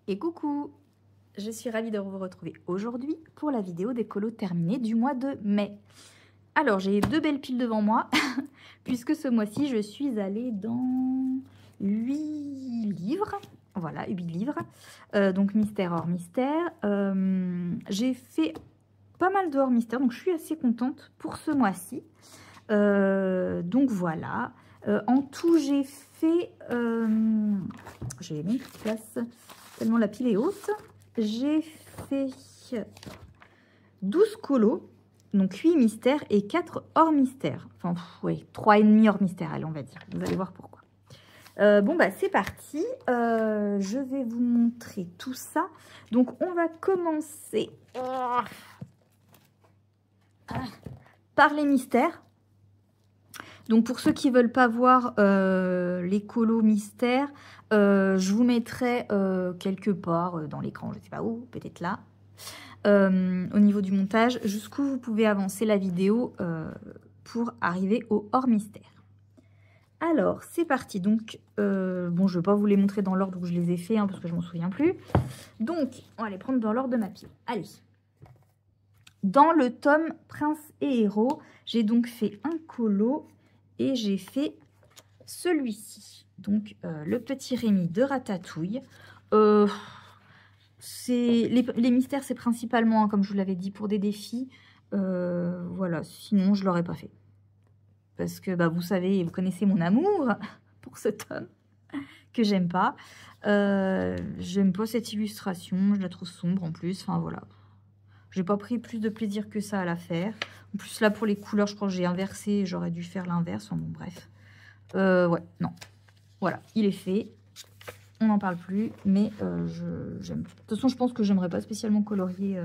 Et coucou! Je suis ravie de vous retrouver aujourd'hui pour la vidéo des colos terminés du mois de mai. Alors, j'ai deux belles piles devant moi, puisque ce mois-ci, je suis allée dans 8 livres. Voilà, 8 livres. Donc, mystère hors mystère. J'ai fait pas mal de hors mystère, donc je suis assez contente pour ce mois-ci. Donc, voilà. En tout, j'ai fait... je vais mettre en place tellement la pile est haute. J'ai fait 12 colos, donc 8 mystères et 4 hors mystère. Enfin, oui, 3,5 hors mystère, allez, on va dire. Vous allez voir pourquoi. Bon, bah, c'est parti. Je vais vous montrer tout ça. Donc, on va commencer par les mystères. Donc, pour ceux qui ne veulent pas voir les colos mystères, je vous mettrai quelque part dans l'écran, je ne sais pas où, peut-être là, au niveau du montage, jusqu'où vous pouvez avancer la vidéo pour arriver au hors mystère. Alors, c'est parti. Donc, bon, je ne vais pas vous les montrer dans l'ordre où je les ai fait, hein, parce que je ne m'en souviens plus. Donc, on va les prendre dans l'ordre de ma pile. Allez. Dans le tome Prince et Héros, j'ai donc fait un colo et j'ai fait celui-ci. Donc, le petit Rémi de Ratatouille. Les mystères, c'est principalement, hein, comme je vous l'avais dit, pour des défis. Voilà, sinon, je ne l'aurais pas fait. Parce que, bah, vous savez, vous connaissez mon amour pour ce tome, que j'aime pas. J'aime pas cette illustration, je la trouve sombre en plus. Enfin, voilà. J'ai pas pris plus de plaisir que ça à la faire. En plus, là, pour les couleurs, je crois que j'ai inversé. J'aurais dû faire l'inverse. Enfin, bon, bref. Ouais, non. Voilà, il est fait. On n'en parle plus, mais j'aime. De toute façon, je pense que j'aimerais pas spécialement colorier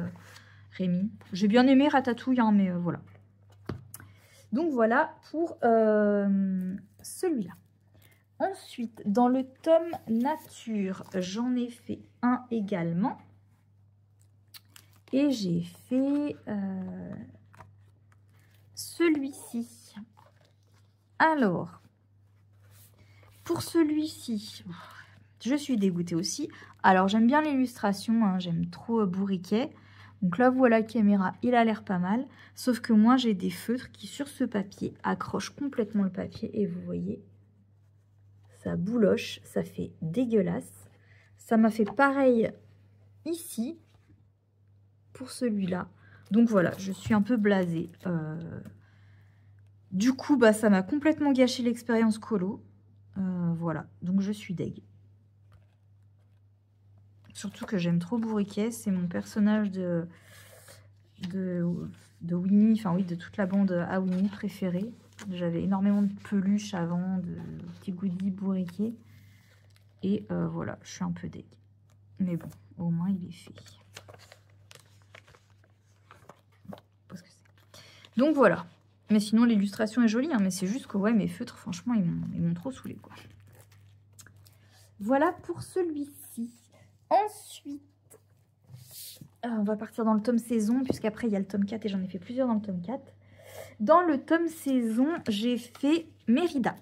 Rémi. J'ai bien aimé Ratatouille, hein, mais voilà. Donc voilà pour celui-là. Ensuite, dans le tome nature, j'en ai fait un également. Et j'ai fait celui-ci. Alors, pour celui-ci, je suis dégoûtée aussi. Alors, j'aime bien l'illustration, hein, j'aime trop Bourriquet. Donc là, voilà, la caméra, il a l'air pas mal. Sauf que moi, j'ai des feutres qui, sur ce papier, accrochent complètement le papier. Et vous voyez, ça bouloche, ça fait dégueulasse. Ça m'a fait pareil ici, pour celui-là. Donc voilà, je suis un peu blasée. Du coup, bah, ça m'a complètement gâché l'expérience colo. Voilà, donc je suis deg. Surtout que j'aime trop Bourriquet, c'est mon personnage de Winnie, enfin oui, de toute la bande à Winnie préférée. J'avais énormément de peluches avant, de petits goodies Bourriquet. Et voilà, je suis un peu deg. Mais bon, au moins il est fait. Donc voilà. Mais sinon, l'illustration est jolie, hein, mais c'est juste que ouais, mes feutres, franchement, ils m'ont trop saoulé, quoi. Voilà pour celui-ci. Ensuite, on va partir dans le tome saison, puisqu'après, il y a le tome 4 et j'en ai fait plusieurs dans le tome 4. Dans le tome saison, j'ai fait Mérida.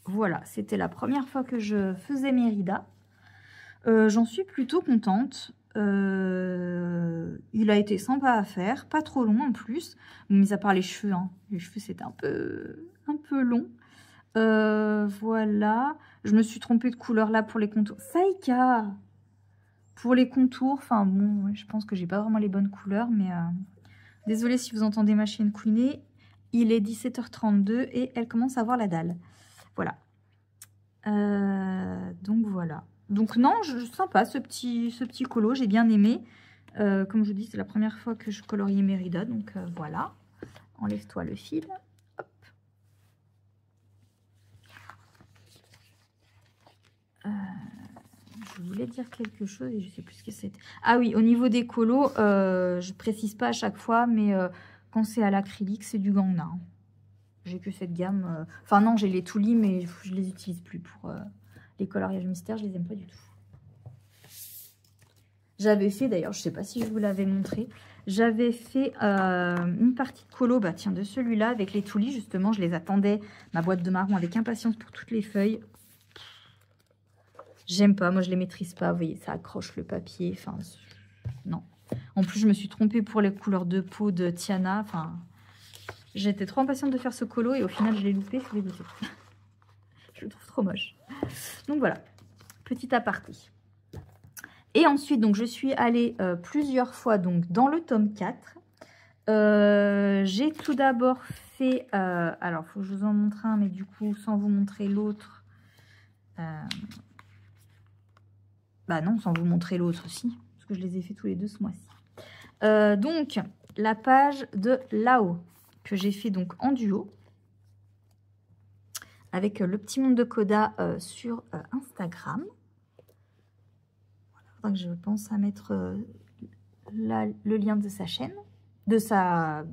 Voilà, c'était la première fois que je faisais Mérida. J'en suis plutôt contente. Il a été sympa à faire, pas trop long en plus, mis à part les cheveux, hein. Les cheveux c'était un peu long. Voilà, je me suis trompée de couleur là pour les contours. Saïka, pour les contours, enfin bon, je pense que j'ai pas vraiment les bonnes couleurs, mais désolée si vous entendez ma chienne couiner. Il est 17h32 et elle commence à avoir la dalle. Voilà. Donc voilà. Donc non, sympa ce petit colo, j'ai bien aimé. Comme je vous dis, c'est la première fois que je coloriais Mérida, donc voilà. Enlève-toi le fil. Hop. Je voulais dire quelque chose et je sais plus ce que c'était. Ah oui, au niveau des colos, je précise pas à chaque fois, mais quand c'est à l'acrylique, c'est du Gangna. J'ai que cette gamme. Enfin non, j'ai les Tuli, mais je les utilise plus pour les coloriages mystères, je les aime pas du tout. J'avais fait, d'ailleurs, je sais pas si je vous l'avais montré, j'avais fait une partie de colo, bah tiens, de celui-là avec les Tuli, justement, je les attendais, ma boîte de marron, avec impatience pour toutes les feuilles. J'aime pas, moi je les maîtrise pas, vous voyez, ça accroche le papier, enfin, non. En plus, je me suis trompée pour les couleurs de peau de Tiana, enfin, j'étais trop impatiente de faire ce colo et au final, je l'ai loupé, je suis dégoûtée. Je le trouve trop moche. Donc voilà, petit aparté. Et ensuite, donc, je suis allée plusieurs fois donc, dans le tome 4. J'ai tout d'abord fait... alors, il faut que je vous en montre un, mais du coup, sans vous montrer l'autre... bah non, sans vous montrer l'autre aussi, parce que je les ai fait tous les deux ce mois-ci. Donc, la page de Lao, que j'ai fait donc en duo, avec le petit monde de Coda sur Instagram. Voilà, je pense à mettre là, le lien de sa chaîne, de sa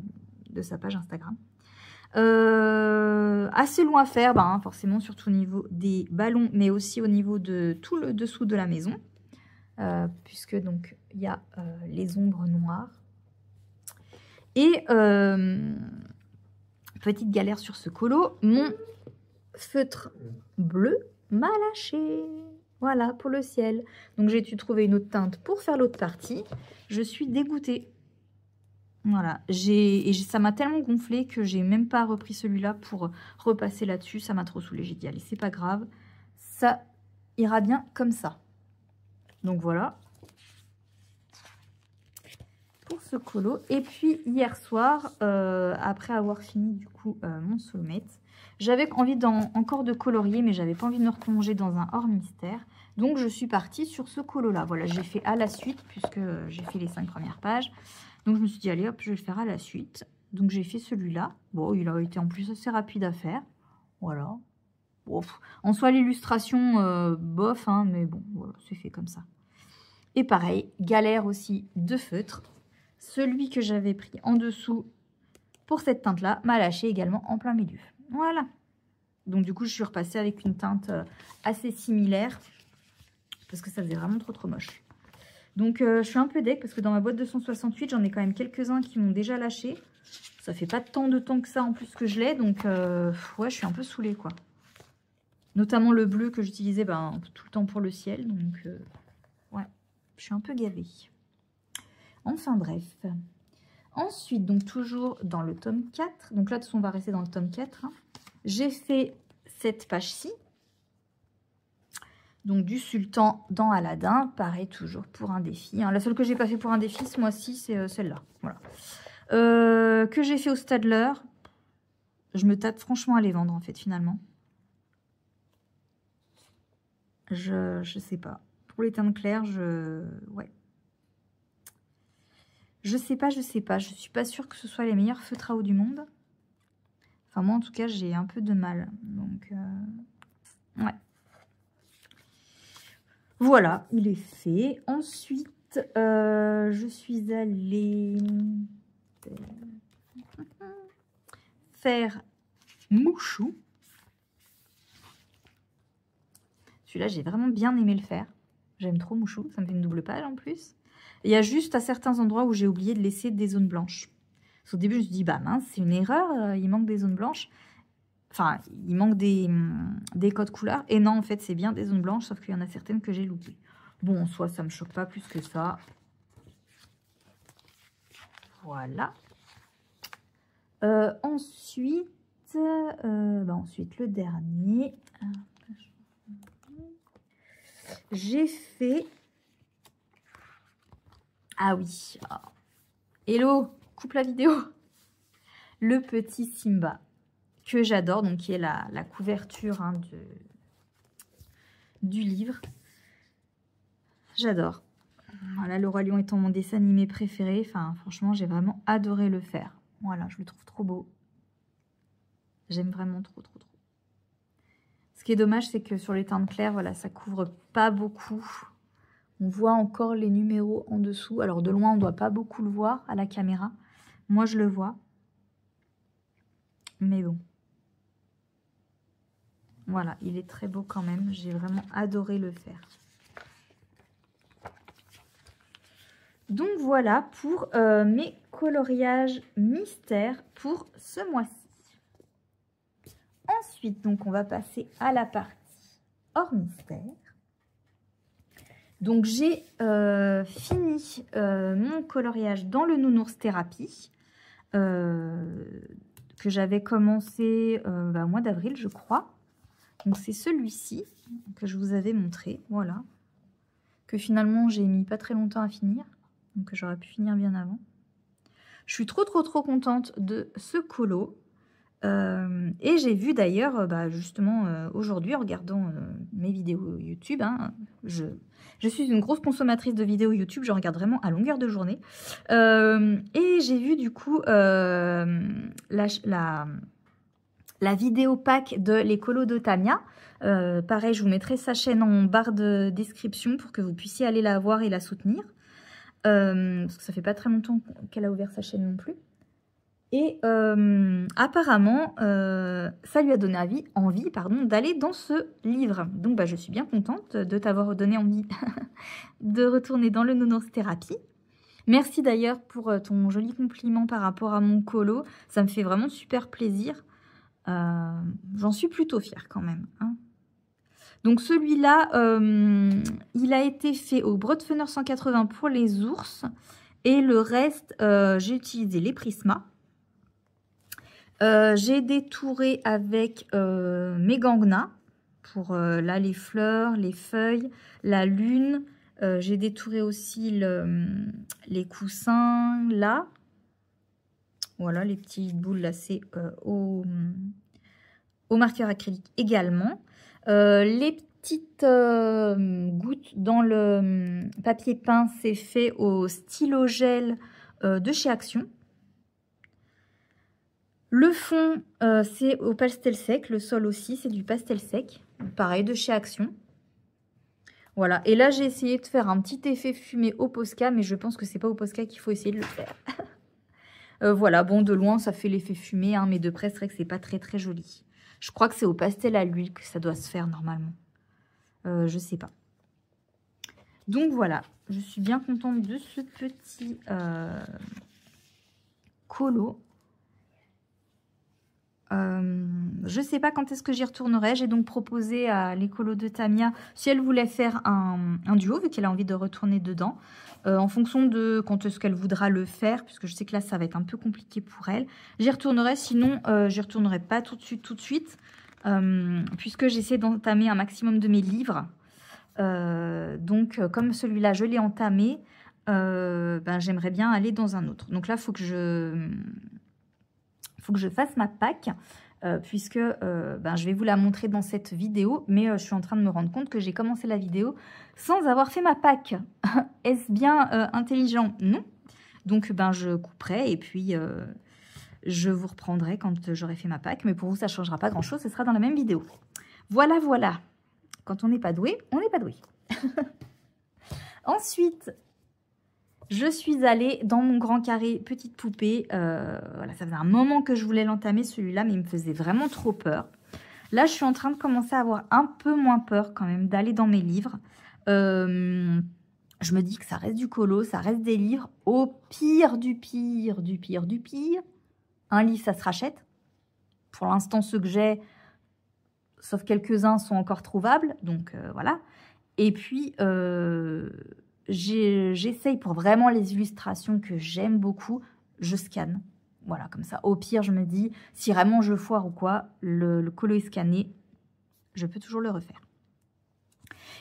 page Instagram. Assez long à faire, bah, hein, forcément, surtout au niveau des ballons, mais aussi au niveau de tout le dessous de la maison, puisque donc il y a les ombres noires. Et petite galère sur ce colo, mon feutre bleu m'a lâché. Voilà, pour le ciel. Donc j'ai dû trouver une autre teinte pour faire l'autre partie. Je suis dégoûtée. Voilà, ça m'a tellement gonflé que j'ai même pas repris celui-là pour repasser là-dessus. Ça m'a trop saoulée. J'ai dit, allez, c'est pas grave. Ça ira bien comme ça. Donc voilà. Pour ce colo. Et puis, hier soir, après avoir fini, du coup, mon soulmate, j'avais envie encore de colorier, mais j'avais pas envie de me replonger dans un hors mystère. Donc, je suis partie sur ce colo-là. Voilà, j'ai fait à la suite, puisque j'ai fait les 5 premières pages. Donc, je me suis dit, allez, hop, je vais le faire à la suite. Donc, j'ai fait celui-là. Bon, il a été en plus assez rapide à faire. Voilà. Bon, en soi, l'illustration, bof, hein, mais bon, voilà, c'est fait comme ça. Et pareil, galère aussi de feutre. Celui que j'avais pris en dessous pour cette teinte-là m'a lâché également en plein milieu. Voilà. Donc, du coup, je suis repassée avec une teinte assez similaire parce que ça faisait vraiment trop moche. Donc, je suis un peu deg parce que dans ma boîte de 168, j'en ai quand même quelques-uns qui m'ont déjà lâché. Ça fait pas tant de temps que ça en plus que je l'ai. Donc, ouais, je suis un peu saoulée, quoi. Notamment le bleu que j'utilisais tout le temps pour le ciel. Donc, ouais, je suis un peu gavée. Enfin, bref. Ensuite, donc toujours dans le tome 4. Donc là, de toute façon, on va rester dans le tome 4. Hein. J'ai fait cette page-ci. Donc du Sultan dans Aladdin. Pareil, toujours pour un défi. Hein. La seule que j'ai pas fait pour un défi ce mois-ci, c'est celle-là. Voilà. Que j'ai fait au Stadler. Je me tâte franchement à les vendre, en fait, finalement. Je sais pas. Pour les teintes claires, ouais. Je sais pas. Je suis pas sûre que ce soit les meilleurs feutres à eau du monde. Enfin, moi, en tout cas, j'ai un peu de mal. Donc, ouais. Voilà, il est fait. Ensuite, je suis allée faire Mouchou. Celui-là, j'ai vraiment bien aimé le faire. J'aime trop Mouchou. Ça me fait une double page en plus. Il y a juste à certains endroits où j'ai oublié de laisser des zones blanches. Au début, je me suis dit, bah mince, c'est une erreur, il manque des zones blanches. Enfin, il manque des codes couleurs. Et non, en fait, c'est bien des zones blanches, sauf qu'il y en a certaines que j'ai loupées. Bon, en soi, ça me choque pas plus que ça. Voilà. Ensuite, le dernier. J'ai fait... Ah oui. Hello, coupe la vidéo. Le petit Simba, que j'adore, donc qui est la couverture hein, du livre. J'adore. Voilà, le Roi Lion étant mon dessin animé préféré. Enfin, franchement, j'ai vraiment adoré le faire. Voilà, je le trouve trop beau. J'aime vraiment trop. Ce qui est dommage, c'est que sur les teintes claires, voilà, ça couvre pas beaucoup. On voit encore les numéros en dessous. Alors, de loin, on ne doit pas beaucoup le voir à la caméra. Moi, je le vois. Mais bon. Voilà, il est très beau quand même. J'ai vraiment adoré le faire. Donc voilà pour mes coloriages mystères pour ce mois-ci. Ensuite, donc on va passer à la partie hors mystère. Donc j'ai fini mon coloriage dans le Nounours Thérapie que j'avais commencé au mois d'avril, je crois. Donc c'est celui-ci que je vous avais montré, voilà. Que finalement j'ai mis pas très longtemps à finir, donc j'aurais pu finir bien avant. Je suis trop contente de ce colo. Et j'ai vu d'ailleurs, justement aujourd'hui en regardant mes vidéos YouTube, hein, je suis une grosse consommatrice de vidéos YouTube, je regarde vraiment à longueur de journée. Et j'ai vu du coup la vidéo pack de les colos de Tamiya. Pareil, je vous mettrai sa chaîne en barre de description pour que vous puissiez aller la voir et la soutenir. Parce que ça fait pas très longtemps qu'elle a ouvert sa chaîne non plus. Et apparemment, ça lui a donné envie d'aller dans ce livre. Donc, je suis bien contente de t'avoir donné envie de retourner dans le Nounours Thérapie. Merci d'ailleurs pour ton joli compliment par rapport à mon colo. Ça me fait vraiment super plaisir. J'en suis plutôt fière quand même. Hein. Donc, celui-là, il a été fait au Brodfenner 180 pour les ours. Et le reste, j'ai utilisé les Prisma. J'ai détouré avec mes Gangna pour là les fleurs, les feuilles, la lune. J'ai détouré aussi les coussins là. Voilà, les petites boules là, c'est au marqueur acrylique également. Les petites gouttes dans le papier peint, c'est fait au stylo gel de chez Action. Le fond, c'est au pastel sec. Le sol aussi, c'est du pastel sec. Pareil, de chez Action. Voilà. Et là, j'ai essayé de faire un petit effet fumé au Posca, mais je pense que c'est pas au Posca qu'il faut essayer de le faire. Voilà. Bon, de loin, ça fait l'effet fumé, hein, mais de près, c'est vrai que c'est pas très joli. Je crois que c'est au pastel à l'huile que ça doit se faire normalement. Je sais pas. Donc voilà. Je suis bien contente de ce petit colo. Je sais pas quand est-ce que j'y retournerai. J'ai donc proposé à l'écolo de Tamiya si elle voulait faire un duo, vu qu'elle a envie de retourner dedans, en fonction de quand est-ce qu'elle voudra le faire, puisque je sais que là ça va être un peu compliqué pour elle. J'y retournerai, sinon j'y retournerai pas tout de suite, puisque j'essaie d'entamer un maximum de mes livres. Donc comme celui-là je l'ai entamé, j'aimerais bien aller dans un autre. Donc là il faut que je fasse ma pack, puisque je vais vous la montrer dans cette vidéo, mais je suis en train de me rendre compte que j'ai commencé la vidéo sans avoir fait ma pack. Est-ce bien intelligent? Non. Donc je couperai et puis je vous reprendrai quand j'aurai fait ma pack, mais pour vous ça ne changera pas grand chose, ce sera dans la même vidéo. Voilà. Quand on n'est pas doué, on n'est pas doué. Ensuite, je suis allée dans mon grand carré petite poupée. Voilà, ça faisait un moment que je voulais l'entamer celui-là, mais il me faisait vraiment trop peur. Là, je suis en train de commencer à avoir un peu moins peur quand même d'aller dans mes livres. Je me dis que ça reste du colo, ça reste des livres. Au pire du pire, un livre, ça se rachète. Pour l'instant, ceux que j'ai, sauf quelques-uns, sont encore trouvables. Donc, voilà. Et puis... j'essaye pour vraiment les illustrations que j'aime beaucoup, je scanne. Voilà, comme ça. Au pire, je me dis, si vraiment je foire ou quoi, le colo est scanné, je peux toujours le refaire.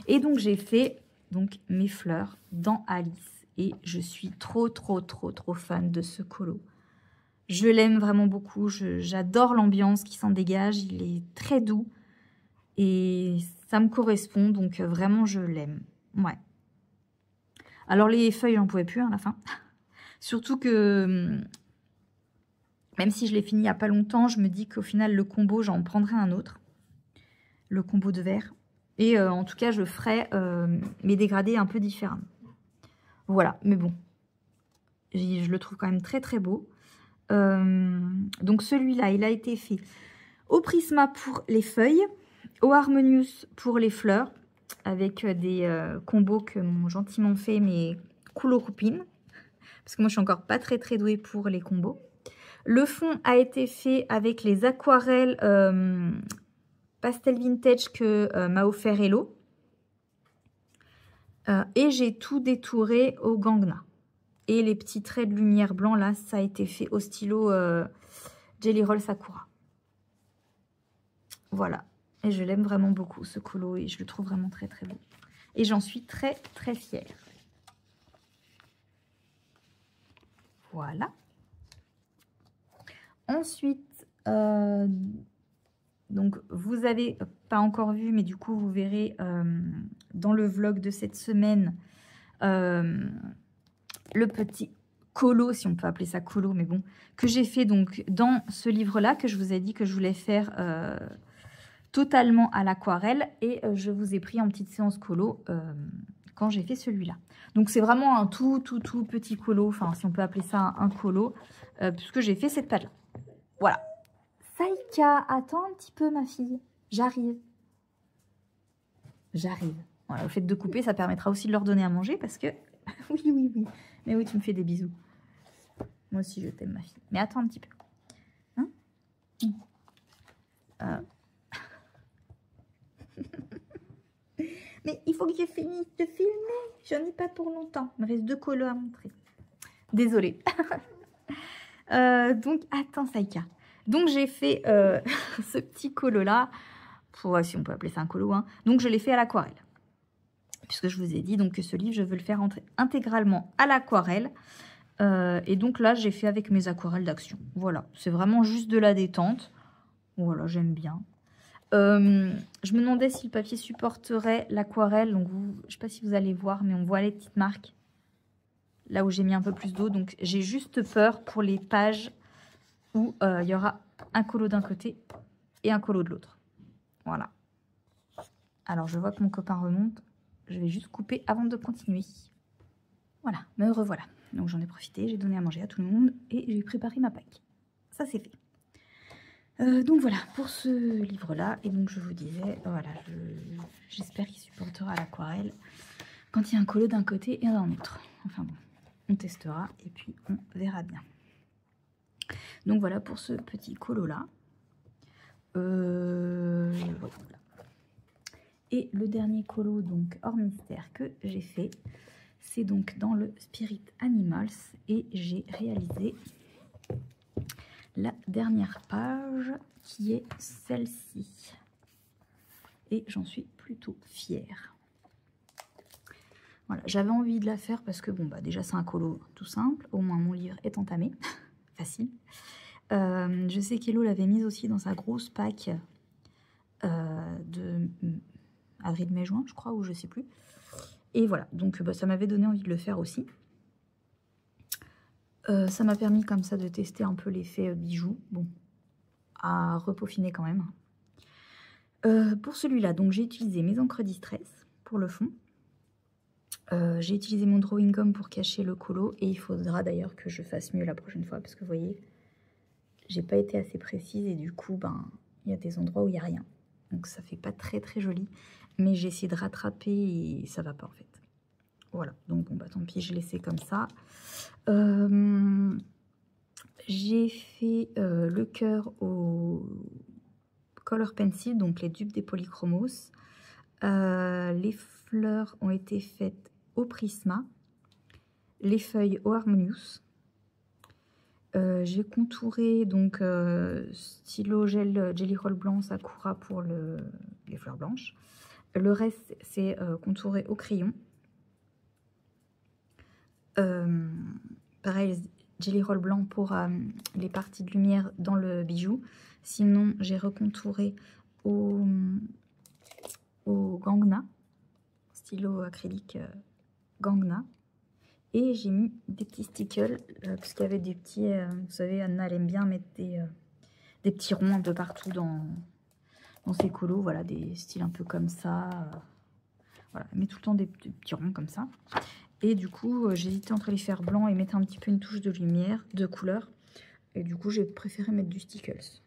Et donc, j'ai fait mes fleurs dans Alice. Et je suis trop fan de ce colo. Je l'aime vraiment beaucoup. J'adore l'ambiance qui s'en dégage. Il est très doux. Et ça me correspond. Donc, vraiment, je l'aime. Ouais. Alors, les feuilles, j'en pouvais plus à la fin. Surtout que, même si je l'ai fini il n'y a pas longtemps, je me dis qu'au final, le combo, j'en prendrai un autre. Le combo de verre. Et en tout cas, je ferai mes dégradés un peu différemment. Voilà, mais bon. Je le trouve quand même très beau. Donc, celui-là, il a été fait au Prisma pour les feuilles, au Harmonious pour les fleurs, avec des combos que m'ont gentiment fait mes couleurs-copines. Parce que moi, je suis encore pas très douée pour les combos. Le fond a été fait avec les aquarelles pastel vintage que m'a offert Hello. Et j'ai tout détouré au Gangna. Et les petits traits de lumière blanc, là, ça a été fait au stylo Jelly Roll Sakura. Voilà. Et je l'aime vraiment beaucoup, ce colo, et je le trouve vraiment très très beau. Et j'en suis très très fière. Voilà. Ensuite, donc vous avez pas encore vu, mais du coup vous verrez dans le vlog de cette semaine le petit colo, si on peut appeler ça colo, mais bon, que j'ai fait donc dans ce livre-là, que je vous ai dit que je voulais faire totalement à l'aquarelle, et je vous ai pris en petite séance colo quand j'ai fait celui-là. Donc c'est vraiment un tout petit colo, enfin si on peut appeler ça un colo, puisque j'ai fait cette page-là. Voilà. Saïka, attends un petit peu ma fille, j'arrive. J'arrive. Voilà, le fait de couper, ça permettra aussi de leur donner à manger parce que... oui. Mais oui, tu me fais des bisous. Moi aussi, je t'aime ma fille. Mais attends un petit peu. Hein Mais il faut que j'ai fini de filmer. J'en ai pas pour longtemps. Il me reste 2 colos à montrer. Désolée. Donc, attends, Saïka. Donc, j'ai fait ce petit colo-là. Si on peut appeler ça un colo. Hein. Donc, je l'ai fait à l'aquarelle. Puisque je vous ai dit donc, que ce livre, je veux le faire intégralement à l'aquarelle. Et donc, là, j'ai fait avec mes aquarelles d'action. Voilà. C'est vraiment juste de la détente. Voilà, j'aime bien. Je me demandais si le papier supporterait l'aquarelle. Donc, je ne sais pas si vous allez voir, mais on voit les petites marques. Là où j'ai mis un peu plus d'eau. Donc, j'ai juste peur pour les pages où il y aura un colo d'un côté et un colo de l'autre. Voilà. Alors, je vois que mon copain remonte. Je vais juste couper avant de continuer. Voilà, me revoilà. Donc, j'en ai profité. J'ai donné à manger à tout le monde et j'ai préparé ma Pâques. Ça, c'est fait. Donc, voilà pour ce livre-là. Et donc, je vous disais, voilà, j'espère qu'il supportera l'aquarelle quand il y a un colo d'un côté et d'un autre. Enfin bon, on testera et puis on verra bien. Donc voilà pour ce petit colo là. Voilà. Et le dernier colo donc hors mystère que j'ai fait, c'est donc dans le Spirit Animals et j'ai réalisé la dernière page qui est celle-ci. Et j'en suis plutôt fière. Voilà, j'avais envie de la faire parce que bon bah déjà c'est un colo tout simple, au moins mon livre est entamé, facile. Je sais qu'Hello l'avait mise aussi dans sa grosse pack de avril, mai, juin, je crois, ou je sais plus. Et voilà, donc bah, ça m'avait donné envie de le faire aussi. Ça m'a permis comme ça de tester un peu l'effet bijou, bon, à repeaufiner quand même. Pour celui-là, donc j'ai utilisé mes encres Distress pour le fond. J'ai utilisé mon drawing gum pour cacher le colo et il faudra d'ailleurs que je fasse mieux la prochaine fois parce que vous voyez, j'ai pas été assez précise et du coup, ben, il y a des endroits où il n'y a rien. Donc ça fait pas très très joli, mais j'ai essayé de rattraper et ça va pas en fait. Voilà, donc bon bah tant pis, je laissais comme ça. J'ai fait le cœur au Color Pencil, donc les dupes des Polychromos. Les fleurs ont été faites au Prisma, les feuilles au Harmonious. J'ai contouré donc stylo gel Jelly Roll blanc Sakura pour les fleurs blanches. Le reste c'est contouré au crayon. Pareil, Jelly Roll blanc pour les parties de lumière dans le bijou. Sinon, j'ai recontouré au Gangna, stylo acrylique Gangna. Et j'ai mis des petits stickers, parce qu'il y avait des petits, vous savez, Anna elle aime bien mettre des petits ronds un peu partout dans ses colos. Voilà, des styles un peu comme ça. Voilà, elle met tout le temps des petits ronds comme ça. Et du coup, j'hésitais entre les faire blancs et mettre un petit peu une touche de lumière, de couleur. Et du coup, j'ai préféré mettre du Stickles.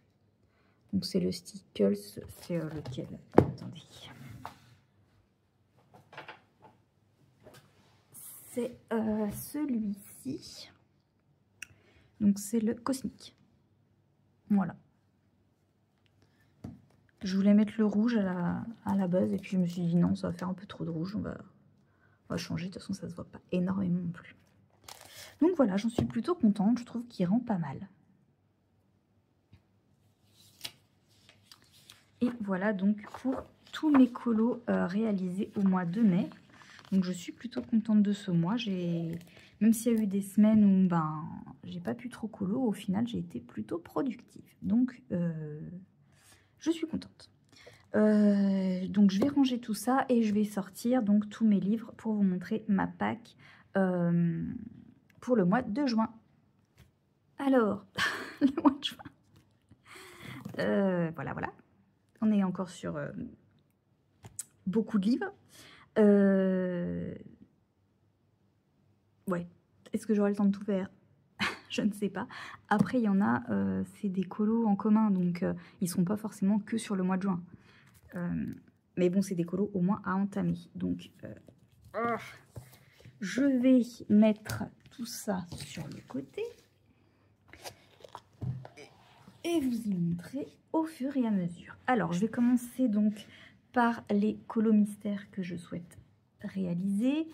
Donc, c'est le Stickles, c'est lequel? Attendez. C'est celui-ci. Donc, c'est le Cosmique. Voilà. Je voulais mettre le rouge à la base et puis je me suis dit non, ça va faire un peu trop de rouge. On va On va changer, de toute façon ça se voit pas énormément non plus. Donc voilà, j'en suis plutôt contente, je trouve qu'il rend pas mal. Et voilà donc pour tous mes colos réalisés au mois de mai. Donc je suis plutôt contente de ce mois. Même s'il y a eu des semaines où ben j'ai pas pu trop colo, au final j'ai été plutôt productive. Donc je suis contente. Donc je vais ranger tout ça et je vais sortir donc tous mes livres pour vous montrer ma pack pour le mois de juin. Alors, le mois de juin. Voilà. On est encore sur beaucoup de livres. Ouais, est-ce que j'aurai le temps de tout faire? Je ne sais pas. Après, il y en a, c'est des colos en commun, donc ils ne sont pas forcément que sur le mois de juin. Mais bon, c'est des colos au moins à entamer. Donc, je vais mettre tout ça sur le côté et vous y montrer au fur et à mesure. Alors, je vais commencer donc par les colos mystères que je souhaite réaliser.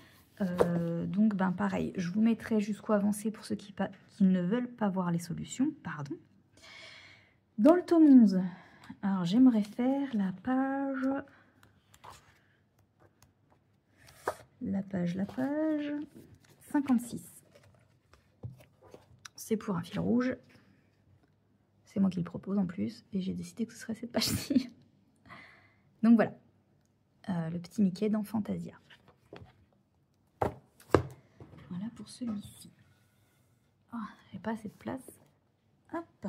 Donc, ben pareil, je vous mettrai jusqu'au avancé pour ceux qui ne veulent pas voir les solutions. Pardon. Dans le tome 11, alors j'aimerais faire la page 56. C'est pour un fil rouge. C'est moi qui le propose en plus. Et j'ai décidé que ce serait cette page-ci. Donc voilà. Le petit Mickey dans Fantasia. Voilà pour celui-ci. Oh, j'ai pas assez de place. Hop.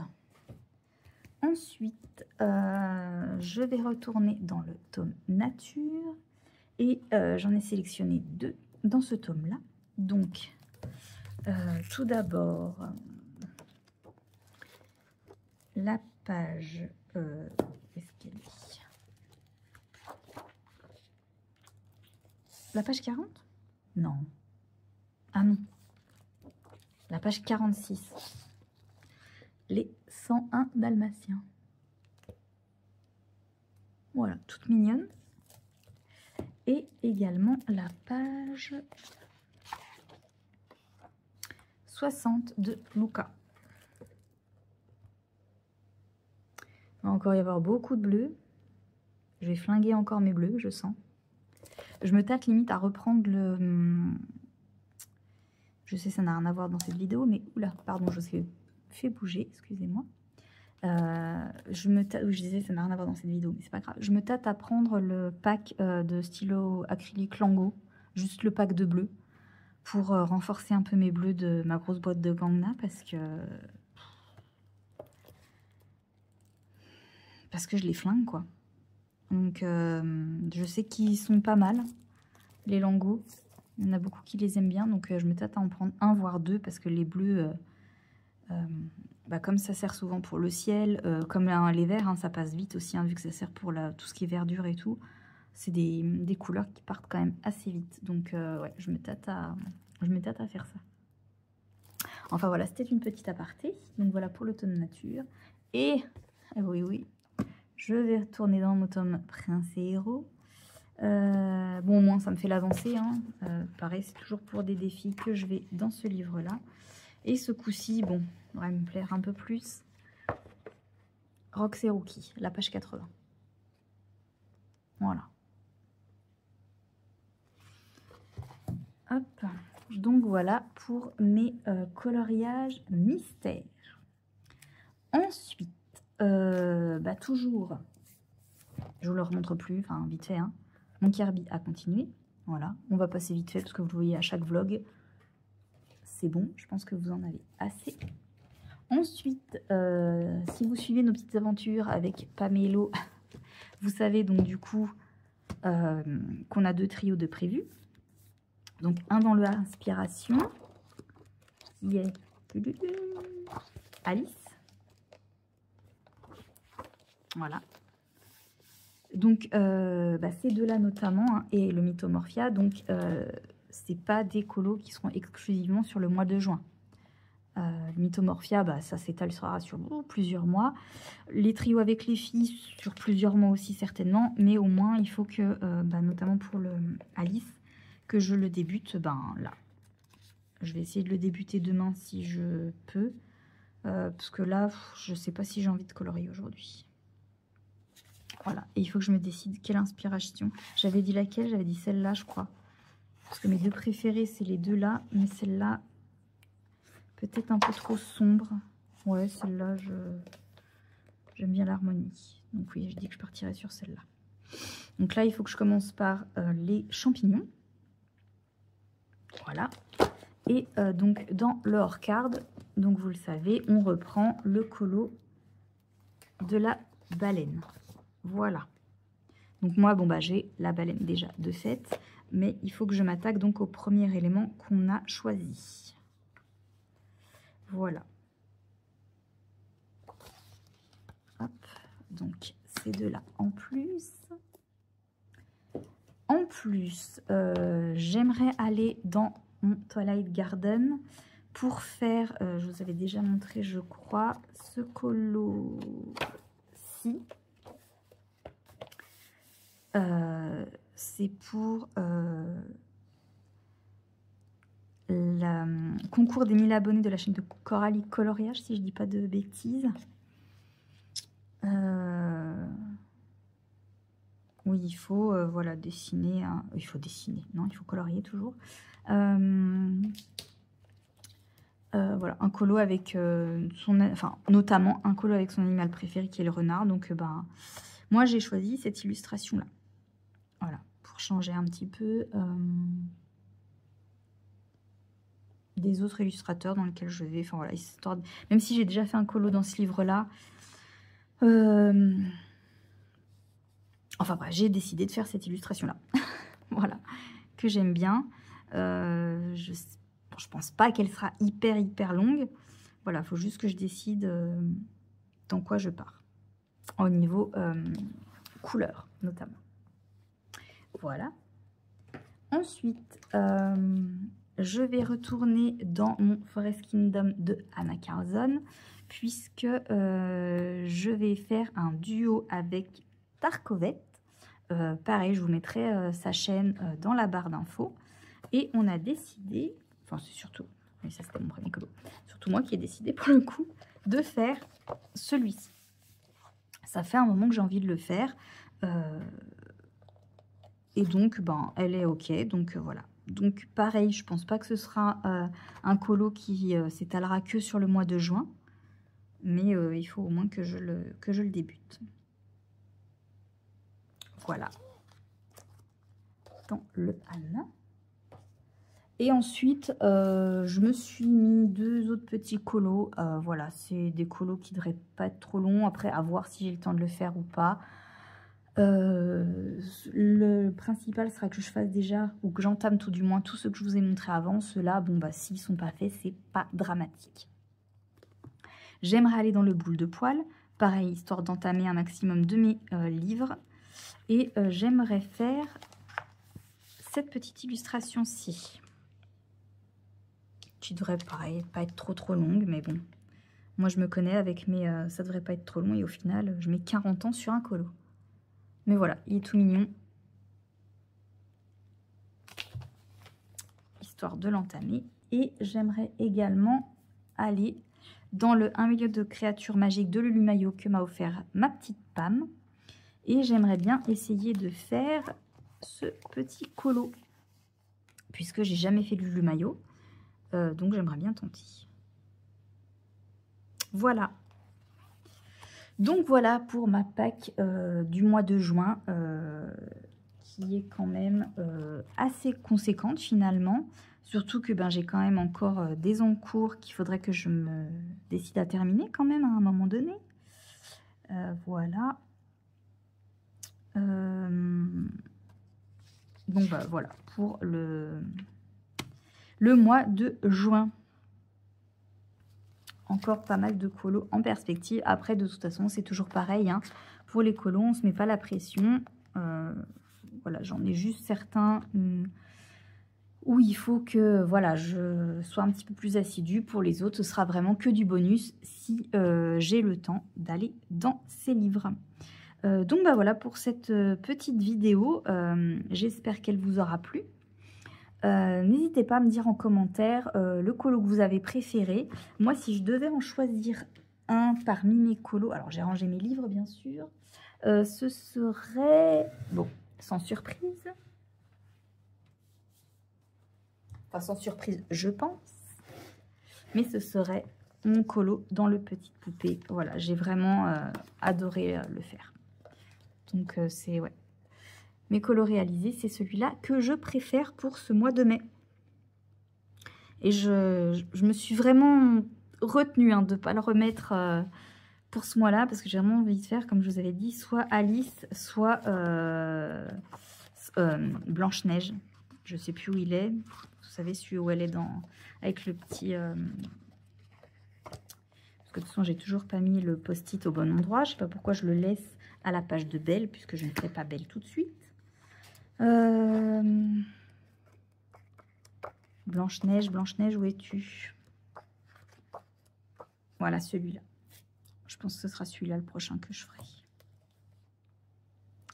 Ensuite, je vais retourner dans le tome Nature. Et j'en ai sélectionné 2 dans ce tome-là. Donc, tout d'abord, la page... est-ce qu'elle est la page 40? Non. Ah non. La page 46. Les 101 Dalmatiens. Voilà, toute mignonne. Et également la page 60 de Luca. Il va encore y avoir beaucoup de bleus. Je vais flinguer encore mes bleus, je sens. Je me tâte limite à reprendre le... Je sais, ça n'a rien à voir dans cette vidéo, mais oula, pardon, je suis fait bouger, excusez-moi. Je disais, ça n'a rien à voir dans cette vidéo, mais c'est pas grave. Je me tâte à prendre le pack de stylo acrylique Lango, juste le pack de bleu, pour renforcer un peu mes bleus de ma grosse boîte de Gangna, parce que je les flingue, quoi. Donc, je sais qu'ils sont pas mal, les Lango. Il y en a beaucoup qui les aiment bien, donc je me tâte à en prendre 1 voire 2, parce que les bleus... comme ça sert souvent pour le ciel, comme les verts, hein, ça passe vite aussi, hein, vu que ça sert pour tout ce qui est verdure et tout. C'est des couleurs qui partent quand même assez vite. Donc, ouais, je me tâte à faire ça. Enfin, voilà, c'était une petite aparté. Donc, voilà pour le tome Nature. Et, oui, je vais retourner dans mon tome Prince et Héros. Bon, au moins, ça me fait l'avancée. Hein. Pareil, c'est toujours pour des défis que je vais dans ce livre-là. Et ce coup-ci, bon, va me plaire un peu plus. Rox et Rookie, la page 80. Voilà. Hop. Donc voilà pour mes coloriages mystères. Ensuite, toujours, je vous le remontre plus, enfin vite fait, hein, mon Kirby a continué. Voilà, on va passer vite fait parce que vous le voyez à chaque vlog. C'est bon, je pense que vous en avez assez. Ensuite, si vous suivez nos petites aventures avec Pamélo, vous savez donc du coup qu'on a 2 trios de prévus. Donc un dans le Inspiration, il y a Alice. Voilà. Donc ces 2-là notamment, hein, et le Mythomorphia, donc c'est pas des colos qui seront exclusivement sur le mois de juin. Le Mythomorphia, ça s'étalera sur plusieurs mois. Les trios avec les filles, sur plusieurs mois aussi certainement. Mais au moins, il faut que, notamment pour le Alice, que je le débute, ben là. Je vais essayer de le débuter demain si je peux. Parce que là, je ne sais pas si j'ai envie de colorier aujourd'hui. Voilà, et il faut que je me décide quelle inspiration. J'avais dit laquelle? J'avais dit celle-là, je crois. Parce que mes deux préférées, c'est les deux là. Mais celle-là, peut-être un peu trop sombre. Ouais, celle-là, j'aime bien l'harmonie. Donc oui, je dis que je partirai sur celle-là. Donc là, il faut que je commence par les champignons. Voilà. Et donc, dans le hors-card, donc vous le savez, on reprend le colo de la baleine. Voilà. Donc moi, bon bah j'ai la baleine déjà de fait, mais il faut que je m'attaque donc au premier élément qu'on a choisi. Voilà. Hop, donc ces deux-là en plus. En plus, j'aimerais aller dans mon Twilight Garden pour faire, je vous avais déjà montré, je crois, ce colo-ci. C'est pour le concours des 1000 abonnés de la chaîne de Coralie Coloriage, si je dis pas de bêtises. Oui, il faut voilà, dessiner. Il faut dessiner, non, il faut colorier toujours. Voilà, un colo avec notamment un colo avec son animal préféré qui est le renard. Donc, moi, j'ai choisi cette illustration-là. Voilà, pour changer un petit peu des autres illustrateurs dans lesquels je vais. Enfin, voilà, histoire de... Même si j'ai déjà fait un colo dans ce livre-là. Enfin, bref, j'ai décidé de faire cette illustration-là. Voilà, que j'aime bien. Je pense pas qu'elle sera hyper longue. Voilà, il faut juste que je décide dans quoi je pars. Au niveau couleur, notamment. Voilà. Ensuite, je vais retourner dans mon Forest Kingdom de Anna Carzon, puisque je vais faire un duo avec Tarkovette. Pareil, je vous mettrai sa chaîne dans la barre d'infos. Et on a décidé, enfin c'est surtout, mais ça c'était mon premier colo, surtout moi qui ai décidé pour le coup de faire celui-ci. Ça fait un moment que j'ai envie de le faire. Et donc, elle est OK. Donc, voilà. Donc, pareil, je pense pas que ce sera un colo qui s'étalera que sur le mois de juin. Mais il faut au moins que je le débute. Voilà. Dans le Anna. Et ensuite, je me suis mis 2 autres petits colos. Voilà, c'est des colos qui ne devraient pas être trop longs. Après, à voir si j'ai le temps de le faire ou pas. Le principal sera que je fasse déjà, ou que j'entame tout du moins, tout ce que je vous ai montré avant. Ceux-là, bon, s'ils ne sont pas faits, c'est pas dramatique. J'aimerais aller dans le boule de poil. Pareil, histoire d'entamer un maximum de mes livres. Et j'aimerais faire cette petite illustration-ci. Qui devrait, pareil, pas être trop longue, mais bon. Moi, je me connais avec mes... ça devrait pas être trop long et au final, je mets 40 ans sur un colo. Mais voilà, il est tout mignon. Histoire de l'entamer. Et j'aimerais également aller dans le 1 million de créatures magiques de Lulu Maillot que m'a offert ma petite Pam. Et j'aimerais bien essayer de faire ce petit colo. Puisque j'ai jamais fait de Lulu Maillot. Donc j'aimerais bien tenter. Voilà. Donc voilà pour ma pack du mois de juin, qui est quand même assez conséquente finalement. Surtout que j'ai quand même encore des encours qu'il faudrait que je me décide à terminer quand même à un moment donné. Voilà. Donc voilà pour le mois de juin. Encore pas mal de colos en perspective. Après, de toute façon, c'est toujours pareil. Hein. Pour les colos, on ne se met pas la pression. Voilà, j'en ai juste certains où il faut que voilà, je sois un petit peu plus assidue. Pour les autres, ce sera vraiment que du bonus si j'ai le temps d'aller dans ces livres. Donc voilà pour cette petite vidéo. J'espère qu'elle vous aura plu. N'hésitez pas à me dire en commentaire le colo que vous avez préféré. Moi, si je devais en choisir un parmi mes colos, alors j'ai rangé mes livres bien sûr, ce serait, bon, sans surprise, enfin sans surprise je pense, mais ce serait mon colo dans le Petite Poupée. Voilà, j'ai vraiment adoré le faire. Donc c'est, ouais, mes colos réalisés, c'est celui-là que je préfère pour ce mois de mai. Et je me suis vraiment retenue de ne pas le remettre pour ce mois-là, parce que j'ai vraiment envie de faire, comme je vous avais dit, soit Alice, soit Blanche-Neige. Je ne sais plus où il est. Vous savez, celui où elle est avec le petit... Parce que de toute façon, j'ai toujours pas mis le post-it au bon endroit. Je ne sais pas pourquoi je le laisse à la page de Belle, puisque je ne ferai pas Belle tout de suite. Blanche-Neige, Blanche-Neige, où es-tu? Voilà, celui-là. Je pense que ce sera celui-là le prochain que je ferai.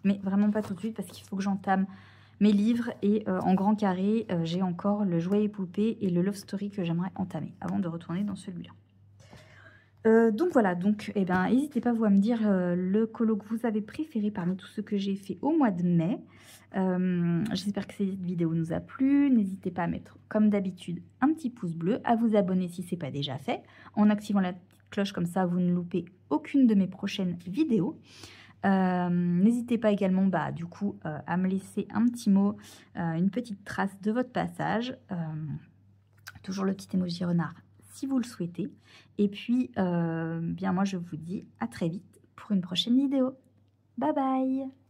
Mais vraiment pas tout de suite, parce qu'il faut que j'entame mes livres. Et en grand carré, j'ai encore le Jouet et Poupée et le Love Story que j'aimerais entamer avant de retourner dans celui-là. Donc voilà, donc eh ben, n'hésitez pas vous à me dire le colo que vous avez préféré parmi tous ceux que j'ai fait au mois de mai. J'espère que cette vidéo nous a plu. N'hésitez pas à mettre, comme d'habitude, un petit pouce bleu, à vous abonner si ce n'est pas déjà fait, en activant la petite cloche, comme ça vous ne loupez aucune de mes prochaines vidéos. N'hésitez pas également du coup à me laisser un petit mot, une petite trace de votre passage. Toujours le petit emoji renard si vous le souhaitez. Et puis, bien moi je vous dis à très vite pour une prochaine vidéo. Bye bye!